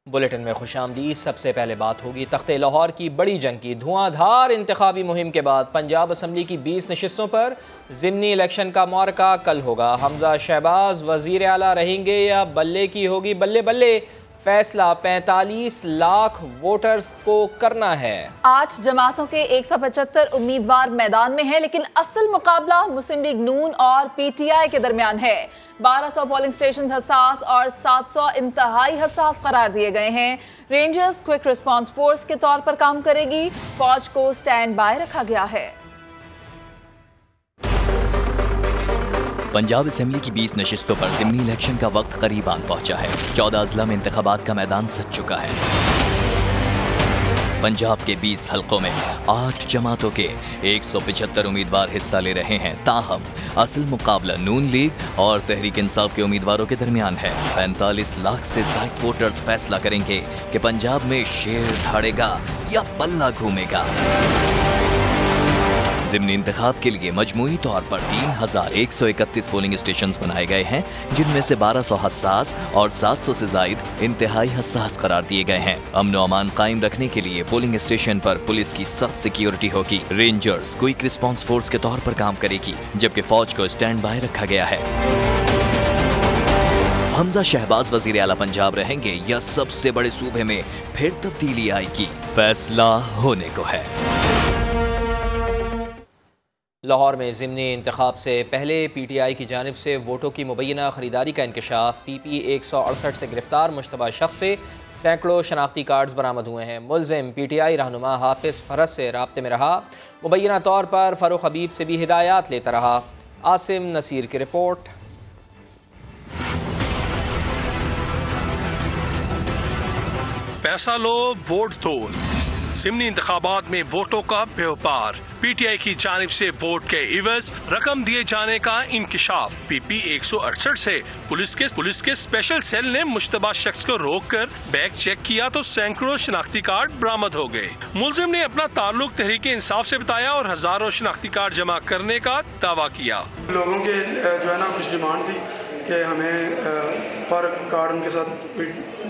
Bulletin में खुशामदीद। सबसे पहले बात होगी तख्ते लाहौर की बड़ी जंग की। धुआंधार इंतखाबी मुहिम के बाद पंजाब असम्बली की 20 नशिस्तों पर ज़िमनी इलेक्शन का मुआरका कल होगा। हमजा शहबाज वज़ीर आला रहेंगे या बल्ले की होगी बल्ले बल्ले? फैसला 45 लाख वोटर्स को करना है। 8 जमातों के 175 उम्मीदवार मैदान में हैं, लेकिन असल मुकाबला मुस्लिम लीग नून और PTI के दरमियान है। 1200 पोलिंग स्टेशन हसास और 700 इंतहाई हसास करार दिए गए हैं। रेंजर्स क्विक रिस्पांस फोर्स के तौर पर काम करेगी। फौज को स्टैंड बाय रखा गया है। पंजाब असेंबली की 20 नशिस्तों पर ज़िमनी इलेक्शन का वक्त करीब आन पहुंचा है। 14 अजला में इंतखाबात का मैदान सज चुका है। पंजाब के 20 हलकों में 8 जमातों के 175 उम्मीदवार हिस्सा ले रहे हैं। ताहम असल मुकाबला नून लीग और तहरीक इंसाफ के उम्मीदवारों के दरमियान है। 45 लाख से ज्यादा वोटर्स फैसला करेंगे कि पंजाब में शेर दहाड़ेगा या पल्ला घूमेगा। ज़िमनी इंतखाब के लिए मजमूई तौर पर 3131 पोलिंग स्टेशन बनाए गए हैं, जिनमें से 1200 हसास और 700 से जायद इंतहाई हसास करार दिए गए हैं। अमन व अमान कायम रखने के लिए पोलिंग स्टेशन पर पुलिस की सख्त सिक्योरिटी होगी। रेंजर्स क्विक रिस्पांस फोर्स के तौर पर काम करेगी, जबकि फौज को स्टैंड बाय रखा गया है। हमजा शहबाज वजीर आला पंजाब रहेंगे या सबसे बड़े सूबे में फिर तब्दीली आएगी? फैसला होने को है। लाहौर में ज़िमनी इंतखाब से पहले PTI की जानिब से वोटों की मुबैना खरीदारी का इंकशाफ। PP 168 से गिरफ्तार मुश्तबा शख्स से सैकड़ों शनाख्ती कार्ड्स बरामद हुए हैं। मुलजिम PTI रहनुमा हाफिज फरज से राब्ते में रहा। मुबैना तौर पर फ़ारूक हबीब से भी हिदायत लेता रहा। आसिम नसीर की रिपोर्ट। पैसा लो वोट दो। ज़िमनी इंतखाबात में वोटों का व्यापार। PTI की जानिब से वोट के इवज रकम दिए जाने का इंकशाफ। PP 168 से पुलिस के स्पेशल सेल ने मुश्तबा शख्स को रोककर बैग चेक किया तो सैकड़ों शनाख्ती कार्ड बरामद हो गए। मुलजिम ने अपना ताल्लुक तहरीक इंसाफ से बताया और हजारों शनाख्ती कार्ड जमा करने का दावा किया। लोगों के जो है ना कुछ डिमांड थी कि हमें पर कार्ड उनके साथ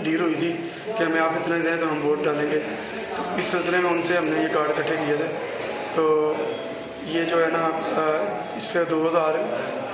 डील हुई थी कि हमें आप इतने दें तो हम वोट डालेंगे। तो इस सिलसिले में उनसे हमने ये कार्ड इकट्ठे किए थे। तो ये जो है ना इससे 2000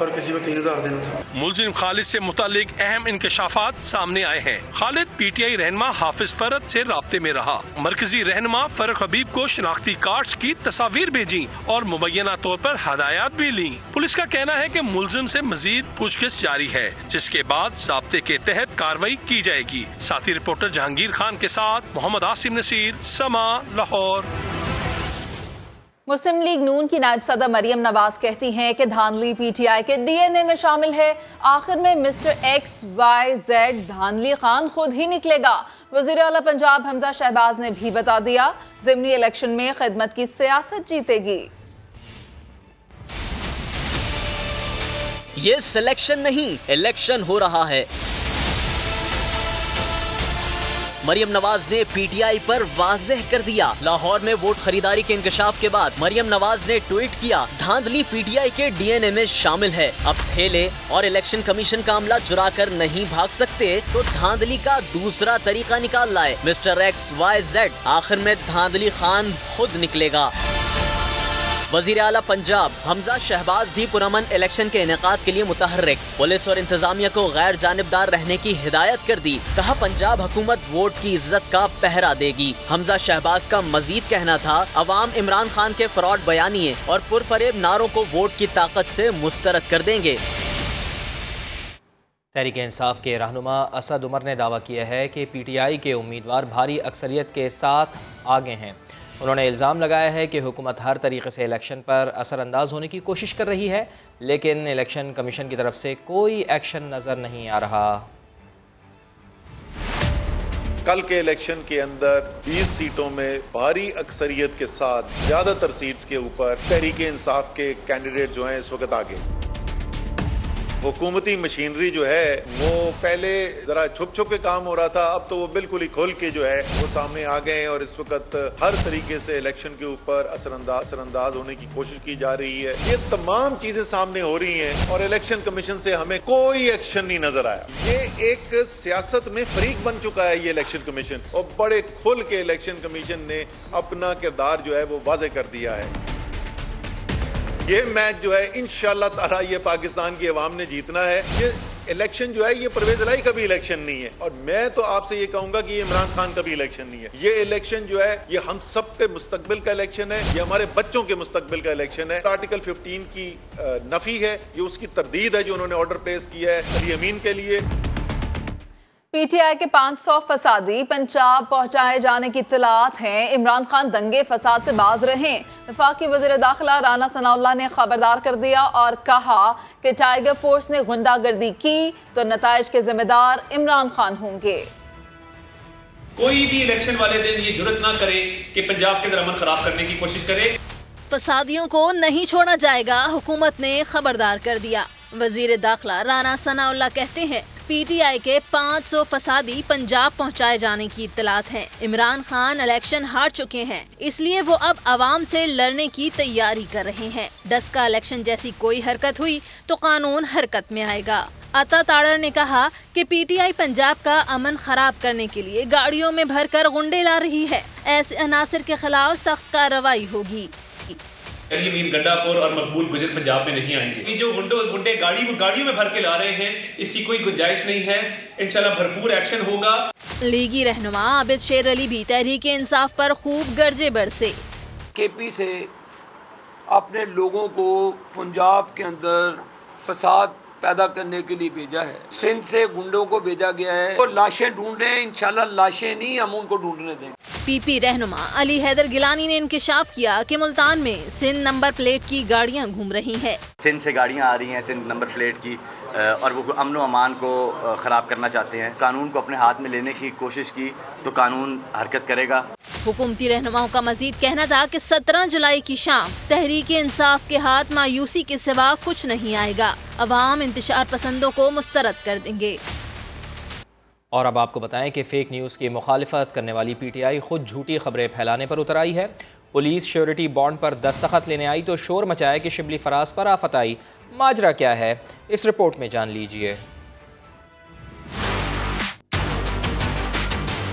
और किसी को 3000 देना था। मुलजिम खालिद से मुतालिक अहम इंकशाफात सामने आए हैं। खालिद PTI रहनुमा हाफिज फरद से राब्ते में रहा। मरकजी रहनुमा फरूक हबीब को शनाख्ती कार्ड्स की तस्वीर भेजी और मुबैना तौर पर हदायत भी ली। पुलिस का कहना है कि मुलजिम से मजीद पूछगिछ जारी है, जिसके बाद ज़ाब्ते के तहत कार्रवाई की जाएगी। साथी रिपोर्टर जहांगीर खान के साथ मोहम्मद आसिम नसीर, समा, लाहौर। मुस्लिम लीग नून की नायब सदर मरियम नवाज कहती हैं कि धांधली PTI के DNA में शामिल है। आखिर में मिस्टर XYZ धांधली खान खुद ही निकलेगा। वज़ीर आला पंजाब हमजा शहबाज ने भी बता दिया, ज़िमनी इलेक्शन में खिदमत की सियासत जीतेगी। ये सिलेक्शन नहीं, इलेक्शन हो रहा है। मरियम नवाज ने PTI पर वाज़ेह कर दिया। लाहौर में वोट खरीदारी के इंकशाफ के बाद मरियम नवाज ने ट्वीट किया, धांधली PTI के DNA में शामिल है। अब ठेले और इलेक्शन कमीशन का अमला चुरा कर नहीं भाग सकते तो धांधली का दूसरा तरीका निकाल लाए। मिस्टर XYZ, आखिर में धांधली खान खुद निकलेगा। वज़ीर आला पंजाब हमजा शहबाज भी पुरअमन इलेक्शन के इनेकाद के लिए मुतहर्रिक। पुलिस और इंतजामिया को गैर जानिबदार रहने की हिदायत कर दी। कहा, पंजाब हुकूमत वोट की इज्जत का पहरा देगी। हमजा शहबाज का मजीद कहना था, अवाम इमरान खान के फ्रॉड बयानिए और पुरफरेब नारों को वोट की ताकत से मुस्तरद कर देंगे। तहरीक इंसाफ के रहनुमा असद उमर ने दावा किया है कि PTI के उम्मीदवार भारी अक्सरियत के साथ आगे हैं। उन्होंने इल्ज़ाम लगाया है कि हुकूमत हर तरीके से इलेक्शन पर असरअंदाज होने की कोशिश कर रही है, लेकिन इलेक्शन कमीशन की तरफ से कोई एक्शन नज़र नहीं आ रहा। कल के इलेक्शन के अंदर 20 सीटों में भारी अक्सरियत के साथ ज्यादातर सीट्स के ऊपर तहरीक इंसाफ के कैंडिडेट जो हैं इस वक्त आगे। हुकूमती मशीनरी जो है वो पहले जरा छुप छुप के काम हो रहा था, अब तो वो बिल्कुल ही खोल के जो है वो सामने आ गए हैं और इस वक्त हर तरीके से इलेक्शन के ऊपर असरअंदाज होने की कोशिश की जा रही है। ये तमाम चीजें सामने हो रही हैं और इलेक्शन कमीशन से हमें कोई एक्शन नहीं नजर आया। ये एक सियासत में फरीक बन चुका है ये इलेक्शन कमीशन, और बड़े खुल के इलेक्शन कमीशन ने अपना किरदार जो है वो वाज़ेह कर दिया है। ये मैच जो है इंशाअल्लाह ताला ये पाकिस्तान की अवाम ने जीतना है। ये इलेक्शन जो है ये परवेज इलाही का भी इलेक्शन नहीं है, और मैं तो आपसे ये कहूंगा कि ये इमरान खान का भी इलेक्शन नहीं है। ये इलेक्शन जो है ये हम सब के मुस्तकबिल का इलेक्शन है, ये हमारे बच्चों के मुस्तकबिल का इलेक्शन है। आर्टिकल 15 की नफी है, ये उसकी तरदीद है जो उन्होंने ऑर्डर प्लेस किया है अली अमीन के लिए। पीटीआई के 500 फसादी पंजाब पहुंचाए जाने की इत्तलात हैं। इमरान खान दंगे फसाद से बाज रहें। वफाकी वज़ीर दाखिला राना सनाउल्लाह ने खबरदार कर दिया और कहा कि टाइगर फोर्स ने गुंडागर्दी की तो नताइज के जिम्मेदार इमरान खान होंगे। कोई भी इलेक्शन वाले दिन ये जुर्रत ना करे कि पंजाब के अंदर अमन खराब करने की कोशिश करे। फसादियों को नहीं छोड़ा जाएगा, हुकूमत ने खबरदार कर दिया। वजीर दाखिला राना सनाउल्लाह कहते हैं पीटीआई के 500 फसादी पंजाब पहुंचाए जाने की इत्तलात हैं। इमरान खान इलेक्शन हार चुके हैं, इसलिए वो अब आवाम से लड़ने की तैयारी कर रहे हैं। डस्का इलेक्शन जैसी कोई हरकत हुई तो कानून हरकत में आएगा। अता ताड़र ने कहा कि पीटीआई पंजाब का अमन खराब करने के लिए गाड़ियों में भरकर गुंडे ला रही है। ऐसे अनासर के खिलाफ सख्त कार्रवाई होगी। अली अमीन गंडापुर और मकबूल गुजर पंजाब में नहीं आएंगे। ये जो गुंडे गाड़ियों में भर के ला रहे हैं, इसकी कोई गुंजाइश नहीं है। इंशाल्लाह भरपूर एक्शन होगा। लीगी रहनुमा आबिद शेर अली भी तहरीके इंसाफ पर खूब गर्जे बरसे। केपी से अपने लोगों को पंजाब के अंदर फसाद पैदा करने के लिए भेजा है। सिंध से गुंडों को भेजा गया है, वो लाशें ढूंढ रहे हैं। इंशाल्लाह लाशें नहीं, हम उनको ढूंढने देंगे। पीपी रहनुमा अली हैदर गिलानी ने इंकिशाफ किया कि मुल्तान में सिंध नंबर प्लेट की गाड़ियां घूम रही हैं। सिंध से गाड़ियां आ रही हैं सिंध नंबर प्लेट की, और वो अमन व अमान को ख़राब करना चाहते हैं। कानून को अपने हाथ में लेने की कोशिश की तो कानून हरकत करेगा। हुकूमती रहनुमाओं का मजीद कहना था कि 17 जुलाई की शाम तहरीके इंसाफ के हाथ मायूसी के सिवा कुछ नहीं आएगा। अवाम इंतशार पसंदों को मुस्तरद कर देंगे। और अब आपको बताएं कि फेक न्यूज़ की मुखालिफत करने वाली पीटीआई खुद झूठी खबरें फैलाने पर उतर आई है। पुलिस श्योरिटी बॉन्ड पर दस्तखत लेने आई तो शोर मचाया कि शिबली फराज पर आफत आई। माजरा क्या है, इस रिपोर्ट में जान लीजिए।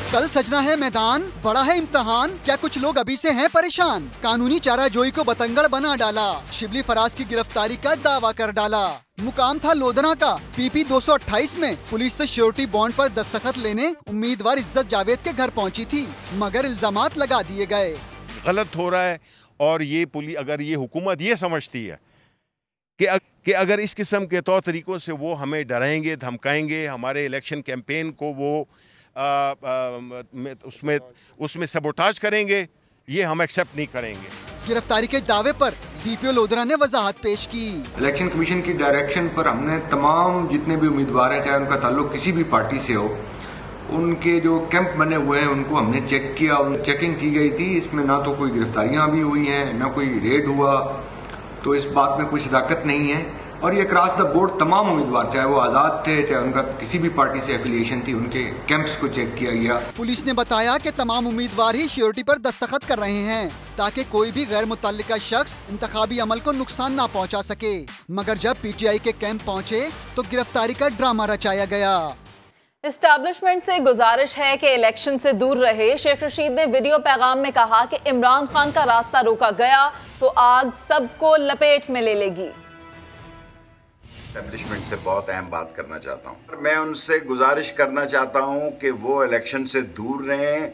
कल सजना है मैदान, बड़ा है इम्तिहान, क्या कुछ लोग अभी से हैं परेशान। कानूनी चाराजोई को बतंगड़ बना डाला, शिबली फराज की गिरफ्तारी का दावा कर डाला। मुकाम था लोधना का। पीपी 228 में पुलिस से श्योरिटी बॉन्ड पर दस्तखत लेने उम्मीदवार इज्जत जावेद के घर पहुंची थी, मगर इल्जामात लगा दिए गए। गलत हो रहा है, और ये पुलिस अगर ये हुकूमत ये समझती है कि अगर इस किस्म के तौर तरीकों से वो हमें डराएंगे धमकाएंगे, हमारे इलेक्शन कैंपेन को वो उसमें सबोटाज करेंगे, ये हम एक्सेप्ट नहीं करेंगे। गिरफ्तारी के दावे पर डीपीओ लोधरा ने वजाहत पेश की। इलेक्शन कमीशन की डायरेक्शन पर हमने तमाम जितने भी उम्मीदवार हैं, चाहे उनका ताल्लुक किसी भी पार्टी से हो, उनके जो कैंप बने हुए हैं उनको हमने चेक किया, चेकिंग की गई थी। इसमें ना तो कोई गिरफ्तारियां भी हुई हैं, ना कोई रेड हुआ, तो इस बात में कोई सदाकत नहीं है। और ये क्रॉस द बोर्ड तमाम उम्मीदवार, चाहे वो आजाद थे, चाहे उनका किसी भी पार्टी से एफिलिएशन थी, उनके कैंप्स को चेक किया गया। पुलिस ने बताया कि तमाम उम्मीदवार ही श्योरिटी पर दस्तखत कर रहे हैं ताकि कोई भी गैर मुतल्लिका शख्स इंतखाबी अमल को नुकसान ना पहुंचा सके। मगर जब पीटीआई के कैंप पहुंचे तो गिरफ्तारी का ड्रामा रचाया गया। एस्टैब्लिशमेंट से गुजारिश है कि इलेक्शन से दूर रहे। शेख रशीद ने वीडियो पैगाम में कहा कि इमरान खान का रास्ता रोका गया तो आग सबको लपेट में ले लेगी। एस्टैब्लिशमेंट से बहुत अहम बात करना चाहता हूँ। मैं उनसे गुजारिश करना चाहता हूँ कि वो इलेक्शन से दूर रहें।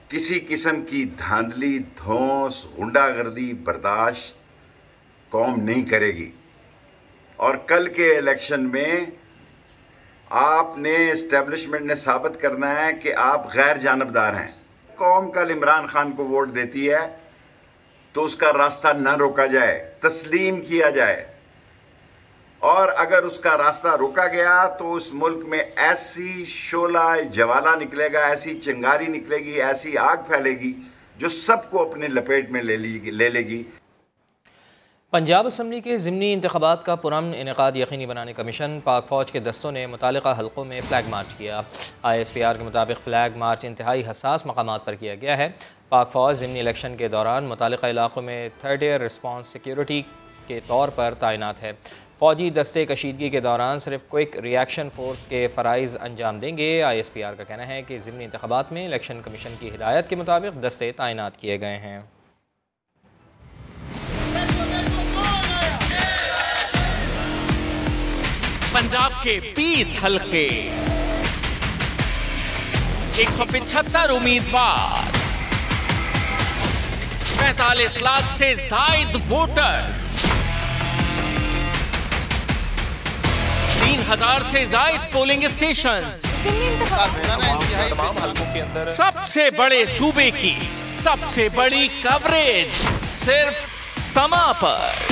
किसी किस्म की धांधली, धौंस, गुंडागर्दी बर्दाश्त कौम नहीं करेगी। और कल के इलेक्शन में आपने एस्टैब्लिशमेंट ने साबित करना है कि आप गैर जानबदार हैं। कौम कल इमरान खान को वोट देती है तो उसका रास्ता न रोका जाए, तस्लीम किया जाए। और अगर उसका रास्ता रोका गया तो उस मुल्क में ऐसी शोला ज्वाला निकलेगा, ऐसी चिंगारी निकलेगी, ऐसी आग फैलेगी जो सबको अपने लपेट में ले लेगी। पंजाब असम्बली के ज़िमनी इंतखाबात का पुरअमन इनेकाद यकीनी बनाने का मिशन पाक फ़ौज के दस्तों ने मुतालिका हलकों में फ़्लैग मार्च किया। ISPR के मुताबिक फ़्लैग मार्च इंतहाई हसास मकामात पर किया गया है। पाक फ़ौज ज़िमनी इलेक्शन के दौरान मुतालिका इलाक़ों में थर्ड एयर रिस्पॉन्स सिक्योरिटी के तौर पर तैनात है। फ़ौजी दस्ते कशीदगी के दौरान सिर्फ क्विक रिएक्शन फ़ोर्स के फ़राइज़ अंजाम देंगे। ISPR का कहना है कि ज़िमनी इंतखाबात में इलेक्शन कमीशन की हिदायत के मुताबिक दस्ते तैनात किए गए हैं। पंजाब के 20 हल्के, 175 उम्मीदवार, 45 लाख से जायद वोटर्स, 3000 से जायद पोलिंग स्टेशन, सबसे बड़े सूबे की सबसे बड़ी कवरेज सिर्फ समा पर।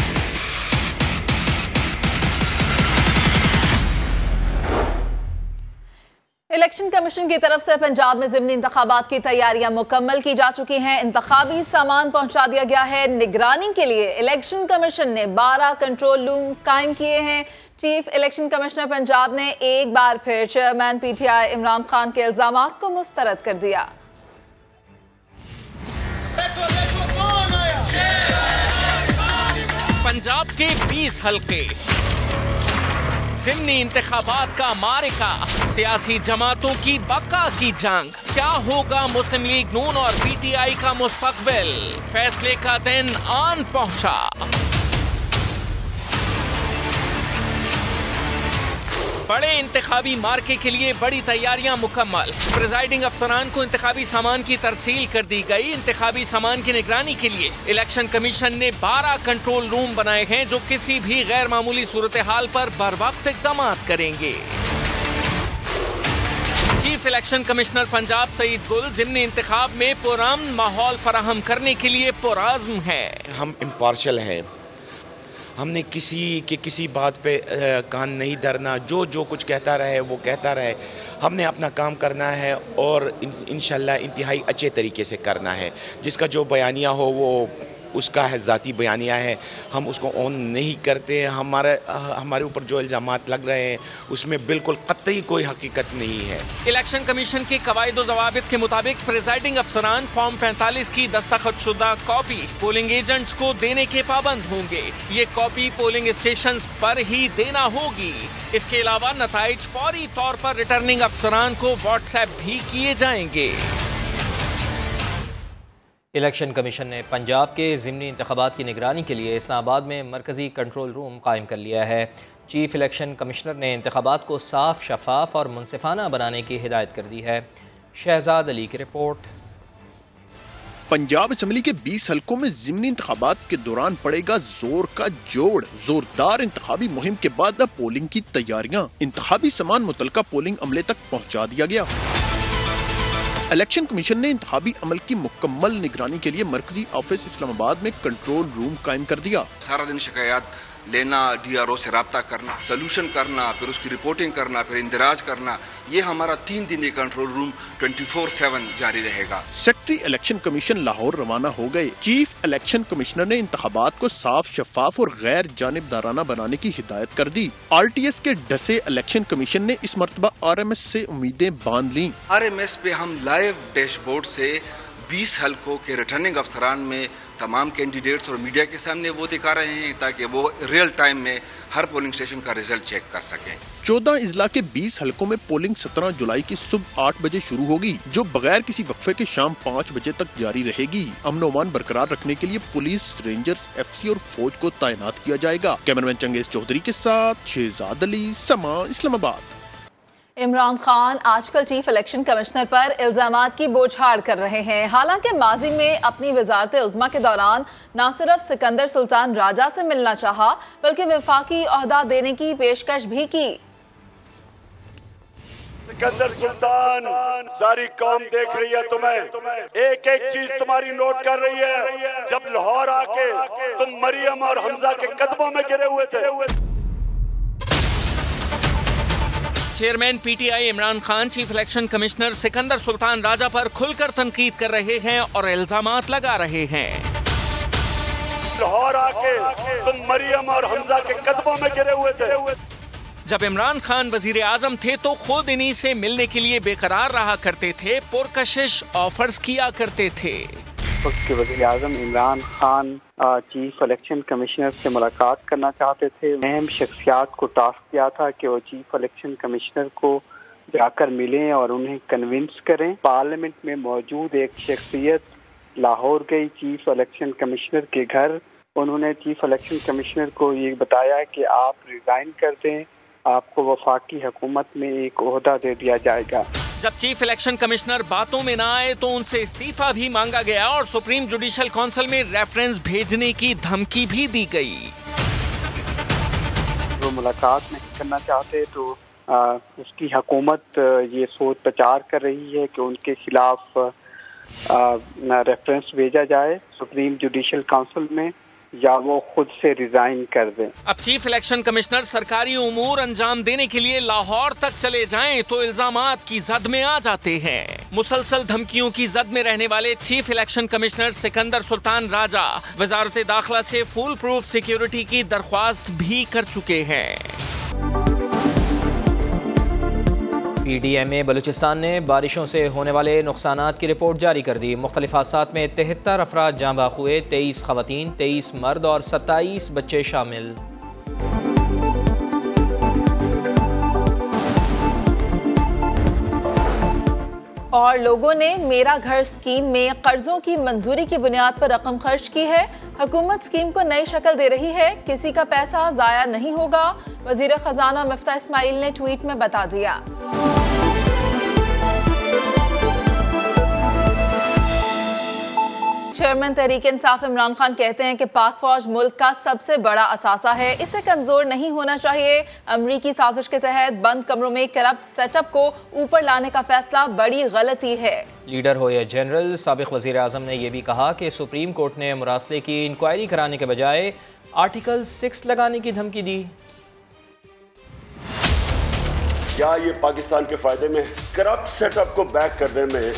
इलेक्शन कमीशन की तरफ से पंजाब में ज़िमनी इंतखाबात की तैयारियां मुकम्मल की जा चुकी हैं। इंतखाबी सामान पहुंचा दिया गया है। निगरानी के लिए इलेक्शन कमीशन ने 12 कंट्रोल रूम कायम किए हैं। चीफ इलेक्शन कमिश्नर पंजाब ने एक बार फिर चेयरमैन PTI इमरान खान के इल्जामात को मुस्तरद कर दिया। पंजाब के 20 हल्के, ज़िमनी इंतखाबात का मारिका, सियासी जमातों की बका की जंग, क्या होगा मुस्लिम लीग नून और PTI का मुस्तकबिल, फैसले का दिन आन पहुंचा। बड़े इंतखाबी मार्के के लिए बड़ी तैयारियां मुकम्मल। प्रिजाइडिंग अफसरान को इंतखाबी सामान की तरसील कर दी गई। इंतखाबी सामान की निगरानी के लिए इलेक्शन कमीशन ने 12 कंट्रोल रूम बनाए हैं जो किसी भी गैर मामूली सूरत हाल पर बरवक्त इक़दाम करेंगे। Chief election commissioner Punjab Saeed Gul ज़िमनी इंतखाब में पुरअमन माहौल फराहम करने के लिए पुरअज़्म है। हम इम्पार्शल हैं, हमने किसी बात पे कान नहीं धरना, जो कुछ कहता रहे वो कहता रहे। हमने अपना काम करना है और इंशाल्लाह इंतहाई अच्छे तरीके से करना है। जिसका जो बयानिया हो वो उसका है, ज़ाती बयानिया है, हम उसको ऑन नहीं करते। हमारे ऊपर जो इल्ज़ामात लग रहे हैं उसमें बिल्कुल कतई कोई हकीकत नहीं है। इलेक्शन कमीशन के कवायद व ज़वाबित के मुताबिक प्रिजाइडिंग अफसरान फॉर्म 45 की दस्तखतशुदा कॉपी पोलिंग एजेंट्स को देने के पाबंद होंगे। ये कॉपी पोलिंग स्टेशन पर ही देना होगी। इसके अलावा नताइज फौरी तौर पर रिटर्निंग अफसरान को व्हाट्सएप भी किए जाएंगे। इलेक्शन कमीशन ने पंजाब के ज़िमनी इंतखाबात की निगरानी के लिए इस्लामाबाद में मरकज़ी कंट्रोल रूम कायम कर लिया है। चीफ इलेक्शन कमिश्नर ने इंतखाबात को साफ, शफाफ और मुनसिफाना बनाने की हिदायत कर दी है। शहजाद अली की रिपोर्ट। पंजाब असम्बली के 20 हलकों में ज़िमनी इंतखाबात के दौरान पड़ेगा जोर का जोड़। जोरदार इंतखाबी मुहिम के बाद अब पोलिंग की तैयारियां, इंतखाबी सामान मुतलका पोलिंग अमले तक पहुँचा दिया गया। इलेक्शन कमीशन ने इंतखाबी अमल की मुकम्मल निगरानी के लिए मरकजी ऑफिस इस्लामाबाद में कंट्रोल रूम कायम कर दिया। सारा दिन शिकायत लेना, DRO से रब्ता करना, सोल्यूशन करना, फिर उसकी रिपोर्टिंग करना, फिर इंदराज करना, ये हमारा 3 दिन ये कंट्रोल रूम 24/7 जारी रहेगा। सेक्रेटरी इलेक्शन कमीशन लाहौर रवाना हो गए। चीफ इलेक्शन कमिश्नर ने इंतखाबात को साफ, शफाफ और गैर जानिबदाराना बनाने की हिदायत कर दी। RTS के डसे इलेक्शन कमीशन ने इस मरतबा RMS से उम्मीदें बांध ली। RMS पे हम लाइव डैशबोर्ड से 20 हलकों के रिटर्निंग अफसरान में तमाम कैंडिडेट्स और मीडिया के सामने वो दिखा रहे हैं ताकि वो रियल टाइम में हर पोलिंग स्टेशन का रिजल्ट चेक कर सकें। 14 इजला के 20 हलकों में पोलिंग 17 जुलाई की सुबह 8 बजे शुरू होगी, जो बगैर किसी वक्फे के शाम 5 बजे तक जारी रहेगी। अमन और अमान बरकरार रखने के लिए पुलिस, रेंजर्स, FC और फौज को तैनात किया जाएगा। कैमरामैन चंगेज चौधरी के साथ शहजाद अली, समा, इस्लामाबाद। इमरान खान आजकल चीफ इलेक्शन कमिश्नर पर इल्जामात की बौछार कर रहे हैं। हालांकि माजी में अपनी वजारत उज़्मा के दौरान न सिर्फ सिकंदर सुल्तान राजा से मिलना चाहा बल्कि वफाकी ओहदा देने की पेशकश भी की। सिकंदर सुल्तान, सारी कौम देख रही है तुम्हें, एक एक चीज तुम्हारी नोट कर रही है। जब लाहौर आके तुम मरियम और हमजा के कदमों में गिरे हुए थे। Chairman PTI Imran Khan chief election commissioner Sikandar Sultan Raja पर खुलकर तनकीद कर रहे हैं और इल्जामात लगा रहे हैं। लाहौर आके तुम मरियम और हमजा के कदमों में गिरे हुए थे। जब इमरान खान वजीर आजम थे तो खुद इन्हीं से मिलने के लिए बेकरार रहा करते थे, पुरकशिश ऑफर्स किया करते थे। उसके वजीर आजम Imran Khan chief election commissioner से मुलाकात करना चाहते थे। अहम शख्सियात को टास्क दिया था कि वो चीफ इलेक्शन कमिश्नर को जाकर मिलें और उन्हें कन्विंस करें। पार्लियामेंट में मौजूद एक शख्सियत लाहौर गई चीफ इलेक्शन कमिश्नर के घर। उन्होंने चीफ इलेक्शन कमिश्नर को ये बताया कि आप रिजाइन कर दें, आपको वफाकी हुकूमत में एक ओहदा दे दिया जाएगा। जब चीफ इलेक्शन कमिश्नर बातों में ना आए तो उनसे इस्तीफा भी मांगा गया और सुप्रीम जुडिशल काउंसिल में रेफरेंस भेजने की धमकी भी दी गई। वो मुलाकात नहीं करना चाहते तो उसकी हुकूमत ये सोच प्रचार कर रही है कि उनके खिलाफ रेफरेंस भेजा जाए सुप्रीम जुडिशल काउंसिल में, या वो खुद से रिजाइन कर दें। अब चीफ इलेक्शन कमिश्नर सरकारी उमूर अंजाम देने के लिए लाहौर तक चले जाएं तो इल्जामात की जद में आ जाते हैं। मुसलसल धमकियों की जद में रहने वाले chief election commissioner Sikandar Sultan राजा वजारत दाखिला से फुल प्रूफ सिक्योरिटी की दरख्वास्त भी कर चुके हैं। PDMA बलूचिस्तान ने बारिशों से होने वाले नुकसानात की रिपोर्ट जारी कर दी। मुख्तलिफ हादसात में 73 अफराद जाँ बाख हुए, 23 खवातीन, 23 मर्द और 27 बच्चे शामिल। और लोगों ने मेरा घर स्कीम में कर्जों की मंजूरी की बुनियाद पर रकम खर्च की है। हुकूमत स्कीम को नई शक्ल दे रही है, किसी का पैसा जाया नहीं होगा, वजीर खजाना मिफ्ता इस्माइल ने ट्वीट में बता दिया। चेयरमैन तहरीक इंसाफ इमरान खान कहते हैं कि पाक फौज मुल्क का सबसे बड़ा असासा है, इसे कमजोर नहीं होना चाहिए। अमरीकी साजिश के तहत बंद कमरों में करप्ट सेटअप को ऊपर लाने का फैसला बड़ी गलती है। लीडर हो या जनरल, साबिक वजीर आजम ने यह भी कहा कि सुप्रीम कोर्ट ने मुरासले की इंक्वायरी कराने के बजाय आर्टिकल 6 लगाने की धमकी दी। क्या ये पाकिस्तान के फायदे में करप्ट सेटअप को बैक करने में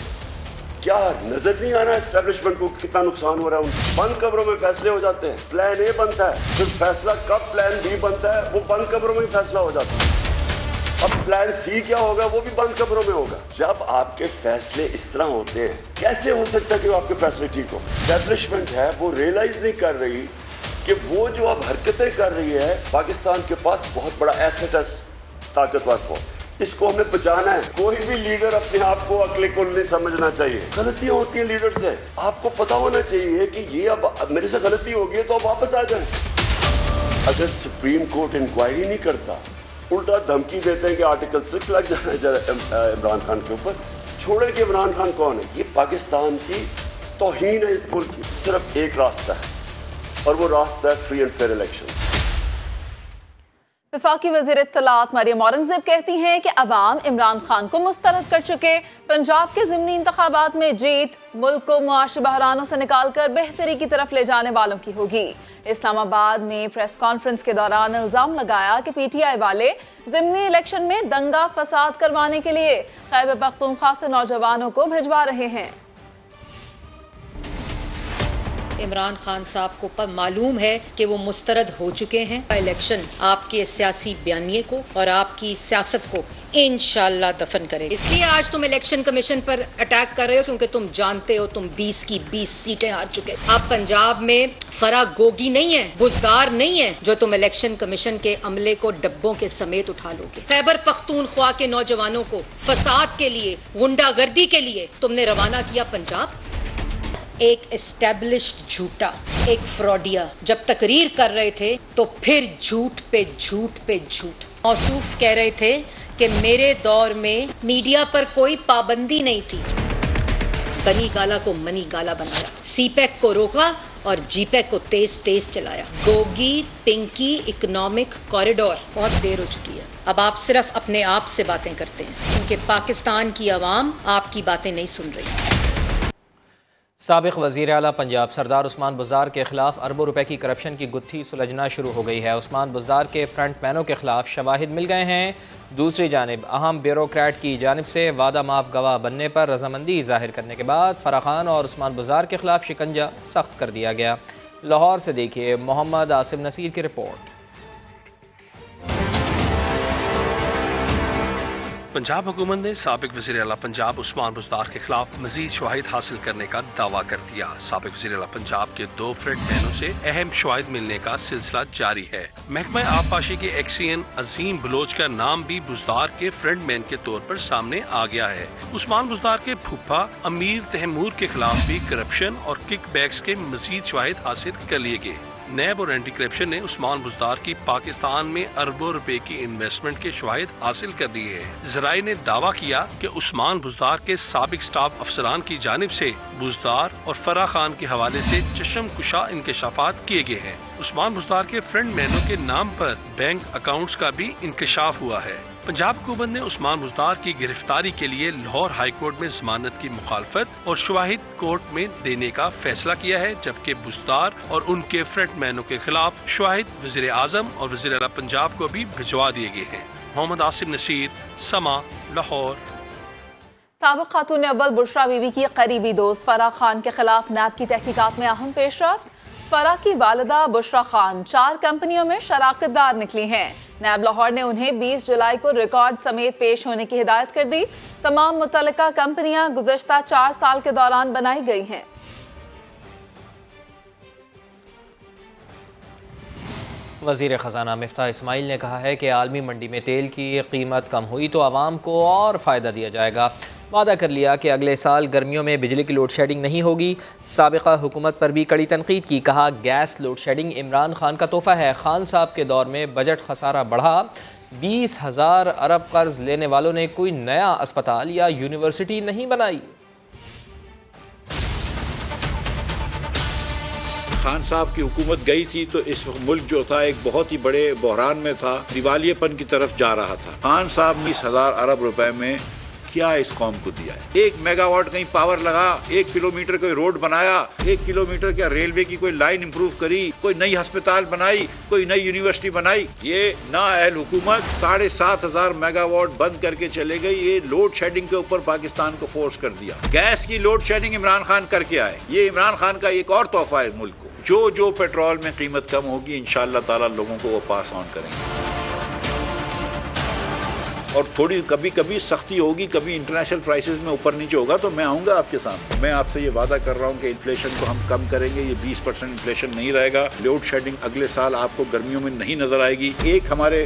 क्या नजर नहीं आ रहा है एस्टेब्लिशमेंट को कितना नुकसान हो रहा है? बंद कमरों में फैसले हो जाते हैं, प्लान ए बनता है, फिर फैसला कब प्लान बी बनता है वो बंद कमरों में फैसला हो जाता है। अब प्लान सी क्या होगा वो भी बंद कमरों में होगा। जब आपके फैसले इस तरह होते हैं कैसे हो सकता है कि आपके फैसले ठीक हो? एस्टेब्लिशमेंट है वो रियलाइज नहीं कर रही कि वो जो अब हरकतें कर रही है, पाकिस्तान के पास बहुत बड़ा एसेट है, ताकतवर फौज, इसको हमें बचाना है। कोई भी लीडर अपने आप को अकले कुल नहीं समझना चाहिए। गलतियां होती हैं लीडर से, आपको पता होना चाहिए कि ये अब मेरे से गलती हो गई तो अब वापस आ जाए। अगर सुप्रीम कोर्ट इंक्वायरी नहीं करता, उल्टा धमकी देते हैं कि आर्टिकल 6 लग जाना चाहिए इमरान खान के ऊपर, छोड़े कि इमरान खान कौन है? ये पाकिस्तान की तौहीन है इस मुल्क की। सिर्फ एक रास्ता है और वो रास्ता है फ्री एंड फेयर इलेक्शन। वफाकी वज़ीर इत्तलात मरियम औरंगज़ेब कहती हैं कि अवाम इमरान खान को मुस्तरद कर चुके। पंजाब के ज़िमनी इंतखाबात में जीत मुल्क को मुआशी बहरानों से निकालकर बेहतरी की तरफ ले जाने वालों की होगी। इस्लामाबाद में प्रेस कॉन्फ्रेंस के दौरान इल्ज़ाम लगाया कि PTI वाले ज़िमनी इलेक्शन में दंगा फसाद करवाने के लिए खैबर पख्तूनख्वा से नौजवानों को भिजवा रहे हैं। इमरान खान साहब को पर मालूम है कि वो मुस्तरद हो चुके हैं। इलेक्शन आपके सियासी बयानिए को और आपकी सियासत को इंशाल्लाह दफन करेगा। इसलिए आज तुम इलेक्शन कमीशन पर अटैक कर रहे हो क्योंकि तुम जानते हो तुम 20 की 20 सीटें हार चुके। आप पंजाब में फराग गोगी नहीं है, बुजदार नहीं है जो तुम इलेक्शन कमीशन के अमले को डब्बों के समेत उठा लोगे। खैबर पख्तूनख्वा के नौजवानों को फसाद के लिए, गुंडागर्दी के लिए तुमने रवाना किया पंजाब। एक एस्टेब्लिश्ड झूठा, एक फ्रॉडिया जब तकरीर कर रहे थे तो फिर झूठ पे झूठ पे झूठ। मौसूफ कह रहे थे कि मेरे दौर में मीडिया पर कोई पाबंदी नहीं थी। बनी गाला को मनी गाला बनाया, सीपैक को रोका और जीपैक को तेज तेज चलाया। गोगी पिंकी इकोनॉमिक कॉरिडोर बहुत देर हो चुकी है। अब आप सिर्फ अपने आप से बातें करते हैं क्योंकि पाकिस्तान की आवाम आपकी बातें नहीं सुन रही। साबिक वज़ीर आला पंजाब सरदार उस्मान बुज़दार के खिलाफ अरबों रुपए की करप्शन की गुत्थी सुलझना शुरू हो गई है। उस्मान बुज़दार के फ्रंटमैनों के खिलाफ शवाहिद मिल गए हैं। दूसरी जानिब अहम ब्यूरोक्रेट की जानिब से वादा माफ गवाह बनने पर रजामंदी जाहिर करने के बाद फराह खान और उस्मान बुज़दार के खिलाफ शिकंजा सख्त कर दिया गया। लाहौर से देखिए मोहम्मद आसिम नसीर की रिपोर्ट। पंजाब हुकूमत ने साबिक वज़ीर आला पंजाब उस्मान बुज़दार के खिलाफ मजीद शवाहिद हासिल करने का दावा कर दिया। साबिक वज़ीर आला पंजाब के 2 फ्रंटमैनों से अहम शवाहिद मिलने का सिलसिला जारी है। महकमा आबपाशी के एक्सीएन अजीम बलोच का नाम भी बुज़दार के फ्रंटमैन के तौर पर सामने आ गया है। उस्मान बुज़दार के फूफा अमीर तैमूर के खिलाफ भी करप्शन और किकबैक्स के मजीद शवाहिद हासिल कर लिए गए। नैब और एंटी करप्शन ने उस्मान बुज़दार की पाकिस्तान में अरबों रुपए की इन्वेस्टमेंट के शवाहिद हासिल कर दिए हैं। ज़राए ने दावा किया कि उस्मान बुज़दार के साबिक स्टाफ अफसरान की जानिब से बुज़दार और फराह खान के हवाले से चशम कुशा इंकशाफात किए गए हैं। उस्मान बुज़दार के फ्रंटमैनों के नाम पर बैंक अकाउंट्स का भी इंकशाफ हुआ है। पंजाब हुकूमत ने उस्मान बुज़दार की गिरफ्तारी के लिए लाहौर हाई कोर्ट में जमानत की मुखालफत और शवाहिद कोर्ट में देने का फैसला किया है, जबकि बुज़दार और उनके फ्रंटमैनों के खिलाफ शवाहिद वज़ीर आज़म और वज़ीर आला पंजाब को भी भिजवा दिए गए हैं। मोहम्मद आसिम नसीर, समा, लाहौर। साबिक खातून अव्वल बुशरा बीवी की करीबी दोस्त फराह खान के खिलाफ नैब की तहकीकात में अहम पेशरफ्त। फराह की वालिदा बुशरा खान 4 कंपनियों में शराकतदार निकली हैं। नैब लाहौर ने उन्हें 20 जुलाई को रिकॉर्ड समेत पेश होने की हिदायत कर दी। तमाम मुतल्लिका कंपनियां गुज़श्ता 4 साल के दौरान बनाई गई हैं। वज़ीर ख़ज़ाना मिफ्ताह इस्माइल ने कहा है कि आलमी मंडी में तेल की कीमत कम हुई तो आवाम को और फ़ायदा दिया जाएगा। वादा कर लिया कि अगले साल गर्मियों में बिजली की लोड शेडिंग नहीं होगी। साबिक़ा हुकूमत पर भी कड़ी तनकीद की। कहा gas load shedding Imran Khan का तोहफ़ा है। खान साहब के दौर में बजट खसारा बढ़ा। 20,000 अरब कर्ज लेने वालों ने कोई नया अस्पताल या यूनिवर्सिटी नहीं बनाई। खान साहब की हुकूमत गई थी तो इस मुल्क जो था एक बहुत ही बड़े बहरान में था, दिवालियेपन की तरफ जा रहा था। खान साहब 20,000 अरब रुपए में क्या इस कौम को दिया है? 1 मेगावाट कहीं पावर लगा, 1 किलोमीटर कोई रोड बनाया, 1 किलोमीटर क्या रेलवे की कोई लाइन इंप्रूव करी, कोई नई अस्पताल बनाई, कोई नई यूनिवर्सिटी बनाई? ये नाअहल हुकूमत 7,500 मेगावाट बंद करके चले गई। ये लोड शेडिंग के ऊपर पाकिस्तान को फोर्स कर दिया। गैस की लोड शेडिंग इमरान खान करके आए। ये इमरान खान का एक और तोहफा है मुल्क को। जो पेट्रोल में कीमत कम होगी इंशाअल्लाह ताला लोगों को वो पास ऑन करेंगे। और थोड़ी कभी कभी सख्ती होगी, कभी इंटरनेशनल प्राइसेस में ऊपर नीचे होगा तो मैं आऊँगा आपके सामने। मैं आपसे ये वादा कर रहा हूँ कि इन्फ्लेशन को हम कम करेंगे। ये 20% इन्फ्लेशन नहीं रहेगा। लोड शेडिंग अगले साल आपको गर्मियों में नहीं नजर आएगी। एक हमारे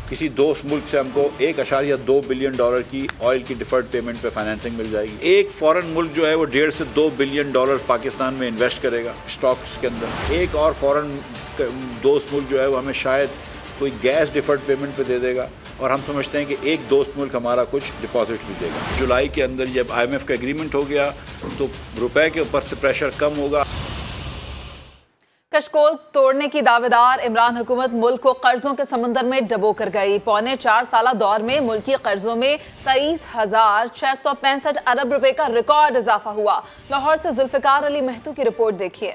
किसी दोस्त मुल्क से हमको 1.2 बिलियन डॉलर की ऑयल की डिफर्ड पेमेंट पे फाइनेंसिंग मिल जाएगी। एक फॉरेन मुल्क जो है वो 1.5 से 2 बिलियन डॉलर पाकिस्तान में इन्वेस्ट करेगा स्टॉक्स के अंदर। एक और फॉरेन दोस्त मुल्क जो है वो हमें शायद कोई गैस डिफर्ड पेमेंट पे दे देगा। और हम समझते हैं कि एक दोस्त मुल्क हमारा कुछ डिपॉजिट भी देगा। जुलाई के अंदर जब IMF का एग्रीमेंट हो गया तो रुपए के ऊपर से प्रेशर कम होगा। कशकोल तोड़ने की दावेदार इमरान हुकूमत मुल्क को कर्जों के समंदर में डबो कर गई। पौने 4 साल दौर में मुल्की कर्जों में 23,665 अरब रुपए का रिकॉर्ड इजाफा हुआ। लाहौर से जुल्फिकार अली महतू की रिपोर्ट देखिए।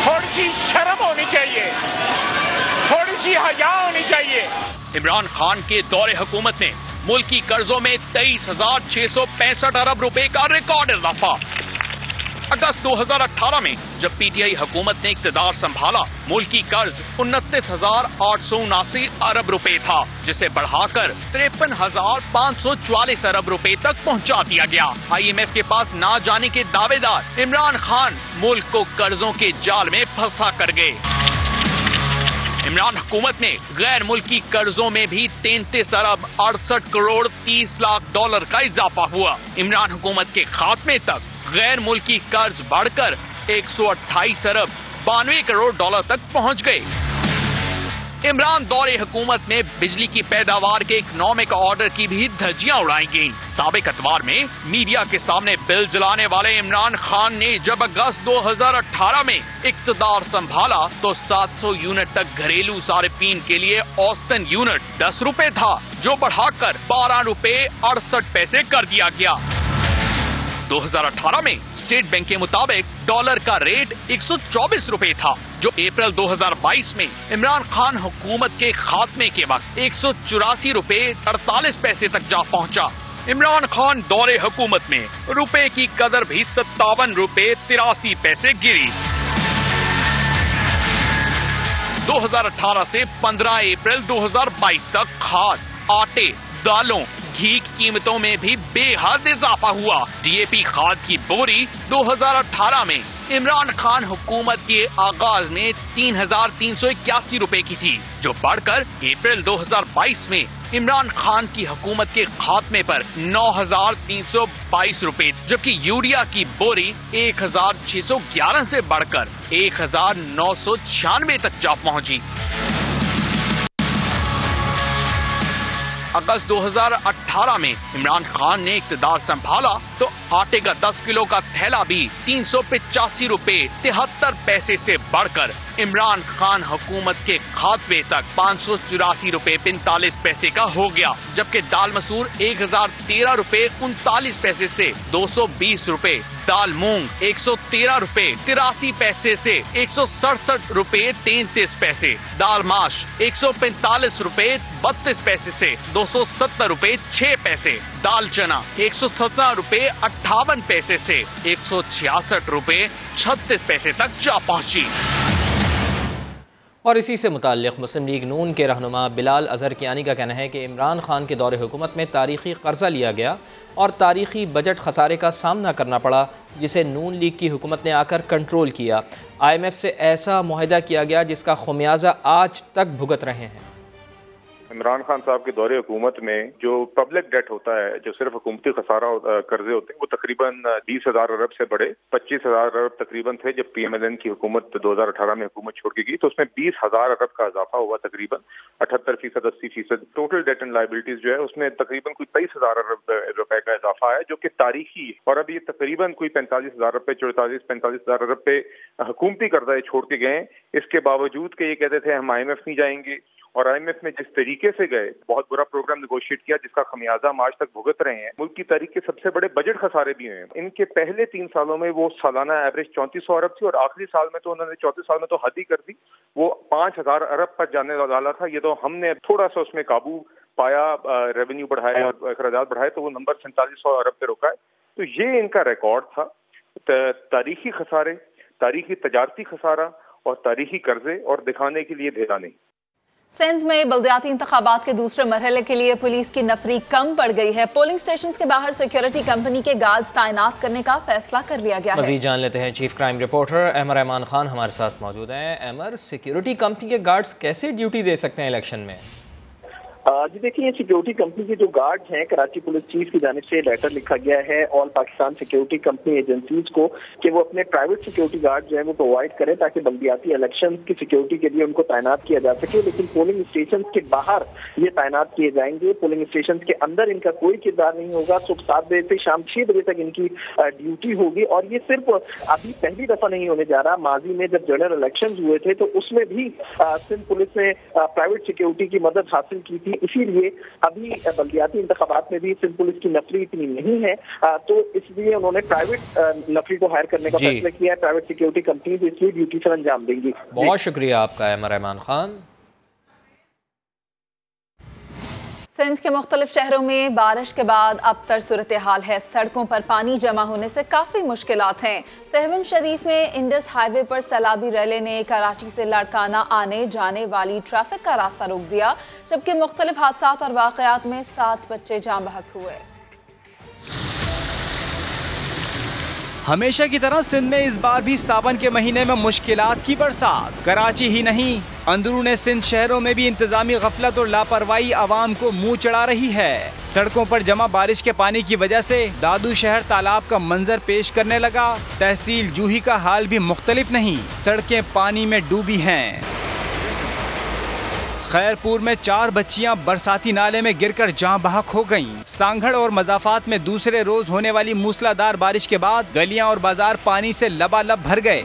थोड़ी सी शर्म होनी चाहिए, थोड़ी सी हया होनी चाहिए। इमरान खान के दौरे हुकूमत में मुल्की कर्जों में 23,665 अरब रुपए का रिकॉर्ड इजाफा। अगस्त 2018 में जब PTI हुकूमत ने इक्तदार संभाला, मुल्की कर्ज 29,879 अरब रुपए था, जिसे बढ़ाकर 53,544 अरब रुपए तक पहुंचा दिया गया। IMF के पास ना जाने के दावेदार इमरान खान मुल्क को कर्जों के जाल में फंसा कर गए। इमरान हुकूमत में गैर मुल्की कर्जों में भी 33 अरब 68 करोड़ 30 लाख डॉलर का इजाफा हुआ। इमरान हुकूमत के खात्मे तक गैर मुल्की कर्ज बढ़कर 128 अरब 92 करोड़ डॉलर तक पहुंच गए। इमरान दौरे हुकूमत में बिजली की पैदावार के इकोनॉमिक ऑर्डर की भी धज्जियां उड़ाई गईं। साबिक अतवार में मीडिया के सामने बिल जलाने वाले इमरान खान ने जब अगस्त 2018 में इक्तदार संभाला तो 700 यूनिट तक घरेलू सारिफीन के लिए औसतन यूनिट 10 रुपए था, जो बढ़ाकर 12 रुपए 68 पैसे कर दिया गया। 2018 में स्टेट बैंक के मुताबिक डॉलर का रेट 124 रुपए था, जो अप्रैल 2022 में इमरान खान हुकूमत के खात्मे के वक्त 184 रुपए 48 पैसे तक जा पहुंचा। इमरान खान दौरे हुकूमत में रुपए की कदर भी 57 रुपए 83 पैसे गिरी। 2018 से 15 अप्रैल 2022 तक खाद, आटे, दालों, घी की कीमतों में भी बेहद इजाफा हुआ। DAP खाद की बोरी 2018 में इमरान खान हुकूमत के आगाज में 3,381 रुपए की थी, जो बढ़कर अप्रैल 2022 में इमरान खान की हुकूमत के खात्मे पर 9,322 रुपए, जबकि यूरिया की बोरी 1,611 से बढ़कर 1,996 तक जा पहुंची। अगस्त 2018 में इमरान खान ने इक़्तिदार संभाला तो आटे का 10 किलो का थैला भी 385 रुपए 73 पैसे से बढ़कर इमरान खान हुकूमत के खात्मे तक 584 रुपए 45 पैसे का हो गया, जबकि दाल मसूर 1,013 रुपए 39 पैसे से 220 रुपए, दाल मूंग 113 रुपए 83 पैसे से 167 रुपए 33 पैसे, दाल माश 145 रुपए 32 पैसे से 270 रुपए 6 पैसे, दाल चना 117 रुपए 58 पैसे से 166 रुपए 36 पैसे तक जा पहुंची। और इसी से मुताल्लिक़ मुस्लिम लीग नून के रहनुमा बिलाल अज़हर कियानी का कहना है कि इमरान खान के दौरे हुकूमत में तारीख़ी कर्जा लिया गया और तारीख़ी बजट खसारे का सामना करना पड़ा, जिसे नून लीग की हुकूमत ने आकर कंट्रोल किया। IMF से ऐसा मुआहदा किया गया जिसका खुमियाजा आज तक भुगत रहे हैं। इमरान खान साहब के दौरे हुकूमत में जो पब्लिक डेट होता है, जो सिर्फ हुकूमती खसारा कर्जे होते हैं, वो तकरीबन 20,000 अरब से बढ़े 25,000 अरब तकरीबन थे जब PMLN की हुकूमत 2018 में हुकूमत छोड़ के गई, तो उसमें 20,000 अरब का इजाफा हुआ, तकरीबन 78%, 80%। टोटल डेट एंड लाइबिलिटीज जो है उसमें तकरीबन कोई 23,000 अरब रुपए का इजाफा है, जो कि तारीखी, और अब ये तकरीबन कोई 45,000 रुपए 44-45,000 अरब पे हुकूमती कर्जा छोड़ के गए। इसके बावजूद के ये कहते थे हम IMF नहीं जाएंगे, और IMF में जिस तरीके से गए, बहुत बुरा प्रोग्राम नेगोशिएट किया जिसका खमियाजा हम आज तक भुगत रहे हैं। मुल्क की तारीख के सबसे बड़े बजट खसारे भी हुए हैं। इनके पहले 3 सालों में वो सालाना एवरेज 3400 अरब थी, और आखिरी साल में तो उन्होंने 34 साल में तो हद ही कर दी, वो 5,000 अरब पर जाने वाला था। ये तो हमने थोड़ा सा उसमें काबू पाया, रेवेन्यू बढ़ाए और अखराजात बढ़ाए, तो वो नंबर 4700 अरब पे रुका है। तो ये इनका रिकॉर्ड था। तारीखी खसारे, तारीखी तजारती खसारा और तारीखी कर्जे, और दिखाने के लिए ढेला नहीं। सिंध में बल्दियाती इंतखाबात के दूसरे मरहले के लिए पुलिस की नफरी कम पड़ गई है। पोलिंग स्टेशन के बाहर सिक्योरिटी कंपनी के गार्ड्स तैनात करने का फैसला कर लिया गया है। मज़ीद जान लेते हैं, चीफ क्राइम रिपोर्टर अमर रहमान खान हमारे साथ मौजूद हैं। अमर, सिक्योरिटी कंपनी के गार्ड्स कैसे ड्यूटी दे सकते हैं इलेक्शन में? जी देखिए, सिक्योरिटी कंपनी के जो गार्ड्स हैं, कराची पुलिस चीफ की जानिब से लेटर लिखा गया है all Pakistan security company agencies को कि वो अपने प्राइवेट सिक्योरिटी गार्ड जो है वो प्रोवाइड करें ताकि बल्दियाती इलेक्शन की सिक्योरिटी के लिए उनको तैनात किया जा सके। लेकिन पोलिंग स्टेशन के बाहर ये तैनात किए जाएंगे, पोलिंग स्टेशन के अंदर इनका कोई किरदार नहीं होगा। सुबह 7 बजे से शाम 6 बजे तक इनकी ड्यूटी होगी, और ये सिर्फ अभी पहली दफा नहीं होने जा रहा। माजी में जब जनरल इलेक्शन हुए थे तो उसमें भी सिंध पुलिस ने प्राइवेट सिक्योरिटी की मदद हासिल की थी। इसीलिए अभी बल्दियाती इंतखाबात में भी सिंध पुलिस की नफरी इतनी नहीं है, तो इसलिए उन्होंने प्राइवेट नफरी को हायर करने का फैसला किया है। प्राइवेट सिक्योरिटी कंपनी इसलिए ड्यूटी सर अंजाम देंगी। बहुत शुक्रिया आपका अमर रहमान खान। सिंध के मुख्तलिफ शहरों में बारिश के बाद अबतर सूरत हाल है। सड़कों पर पानी जमा होने से काफ़ी मुश्किलात हैं। सहवन शरीफ में इंडस हाईवे पर सैलाबी रैले ने कराची से लाड़काना आने जाने वाली ट्रैफिक का रास्ता रोक दिया, जबकि मुख्तलिफ हादसात और वाक़यात में 7 बच्चे जाँ बहक हुए। हमेशा की तरह सिंध में इस बार भी सावन के महीने में मुश्किलात की बरसात। कराची ही नहीं, अंदरूने सिंध शहरों में भी इंतजामी गफलत और लापरवाही आवाम को मुंह चढ़ा रही है। सड़कों पर जमा बारिश के पानी की वजह से दादू शहर तालाब का मंजर पेश करने लगा। तहसील जूही का हाल भी मुख्तलिफ नहीं, सड़कें पानी में डूबी हैं। खैरपुर में 4 बच्चियां बरसाती नाले में गिरकर जाँ बहक हो गईं। सांगड़ और मजाफात में दूसरे रोज होने वाली मूसलाधार बारिश के बाद गलियां और बाजार पानी से लबालब भर गए।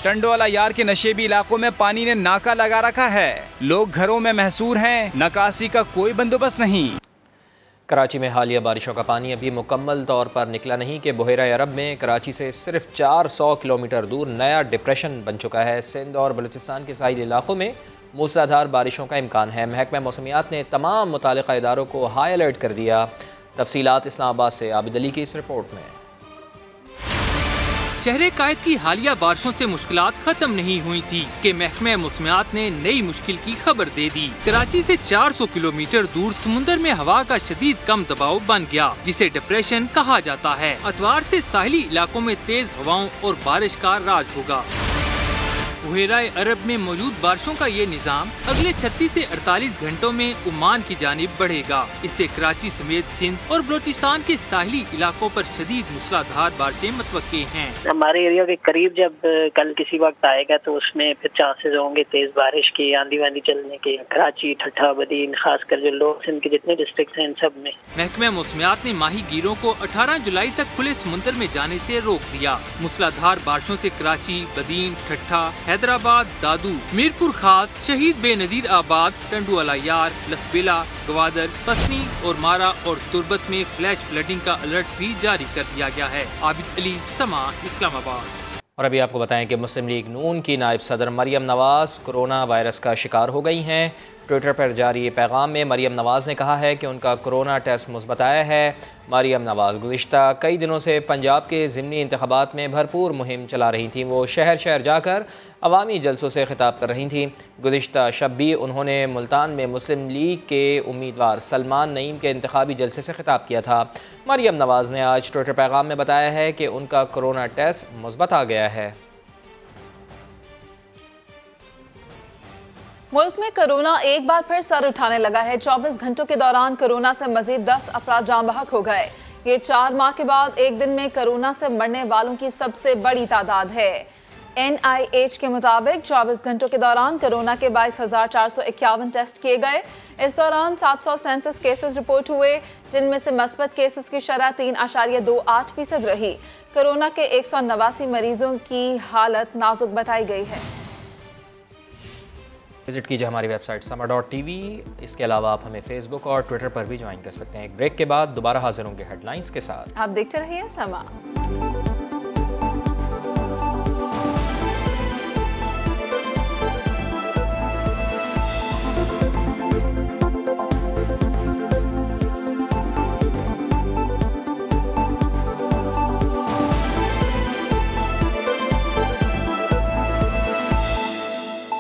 टंडोला यार के नशेबी इलाकों में पानी ने नाका लगा रखा है। लोग घरों में महसूर हैं, नकासी का कोई बंदोबस्त नहीं। कराची में हालिया बारिशों का पानी अभी मुकम्मल तौर पर निकला नहीं कि बहरा अरब में कराची से सिर्फ 400 किलोमीटर दूर नया डिप्रेशन बन चुका है। सिंध और बलूचिस्तान के साहिल इलाकों में मूसलाधार बारिशों का इम्कान है। महकमा मौसमियात ने तमाम मुतालिका इदारों को हाई अलर्ट कर दिया। तफसीलात इस्लामाबाद से आबिद अली की इस रिपोर्ट में। शहर कायद की हालिया बारिशों से मुश्किलात खत्म नहीं हुई थी कि महकमे मौसमियात ने नई मुश्किल की खबर दे दी। कराची से 400 किलोमीटर दूर समुंदर में हवा का शदीद कम दबाव बन गया, जिसे डिप्रेशन कहा जाता है। अतवार से साहिली इलाकों में तेज हवाओं और बारिश का राज होगा। बहराए अरब में मौजूद बारिशों का ये निज़ाम अगले 36 से 48 घंटों में ओमान की जानिब बढ़ेगा। इससे कराची समेत सिंध और बलोचिस्तान के साहिली इलाकों पर शदीद मूसलाधार बारिशें मुतवक्के हैं। हमारे एरिया के करीब जब कल किसी वक्त आएगा तो उसमें फिर चांसेस होंगे तेज बारिश के, आंधी वांधी चलने के। कराची, ठट्ठा, बदीन, खासकर जो लोग सिंध के जितने डिस्ट्रिक्ट हैं इन सब में। महकमा मौसमियात ने माही गिरों को 18 जुलाई तक खुले समुद्र में जाने से रोक दिया। मूसलाधार बारिशों से कराची, बदीन, ठट्ठा, हैदराबाद, दादू, मीरपुर खास, शहीद बेनजीर आबाद, टंडुआला यार, लसबेला, गवादर, पसनी और मारा और तुर्बत में फ्लैश फ्लडिंग का अलर्ट भी जारी कर दिया गया है। आबिद अली, समा, इस्लामाबाद। और अभी आपको बताएं कि मुस्लिम लीग नून की नायब सदर मरियम नवाज कोरोना वायरस का शिकार हो गई हैं। ट्विटर पर जारी पैगाम में मरियम नवाज ने कहा है कि उनका कोरोना टेस्ट मुस्बत आया है। मरियम नवाज गुज़िश्ता कई दिनों से पंजाब के ज़िमनी इंतखाबात में भरपूर मुहिम चला रही थीं। वो शहर शहर जाकर अवामी जलसों से खिताब कर रही थीं। गुज़िश्ता शब भी उन्होंने मुल्तान में मुस्लिम लीग के उम्मीदवार सलमान नईम के इंतखाबी जलसे से खिताब किया था। मरियम नवाज ने आज ट्विटर पैगाम में बताया है कि उनका कोरोना टेस्ट मुस्बत आ गया है। मुल्क में कोरोना एक बार फिर सर उठाने लगा है। 24 घंटों के दौरान कोरोना से मजीद 10 अफराद जान बहक हो गए। ये 4 माह के बाद एक दिन में कोरोना से मरने वालों की सबसे बड़ी तादाद है। NIH के मुताबिक 24 घंटों के दौरान कोरोना के 22,451 टेस्ट किए गए। इस दौरान 737 केसेस रिपोर्ट हुए, जिनमें से मस्बत केसेस की शरह 3.28% रही। कोरोना के 189 मरीजों की हालत नाजुक बताई गई है। विजिट कीजिए हमारी वेबसाइट sama.tv। इसके अलावा आप हमें फेसबुक और ट्विटर पर भी ज्वाइन कर सकते हैं। एक ब्रेक के बाद दोबारा हाजिर होंगे हेडलाइंस के साथ। आप देखते रहिए समा।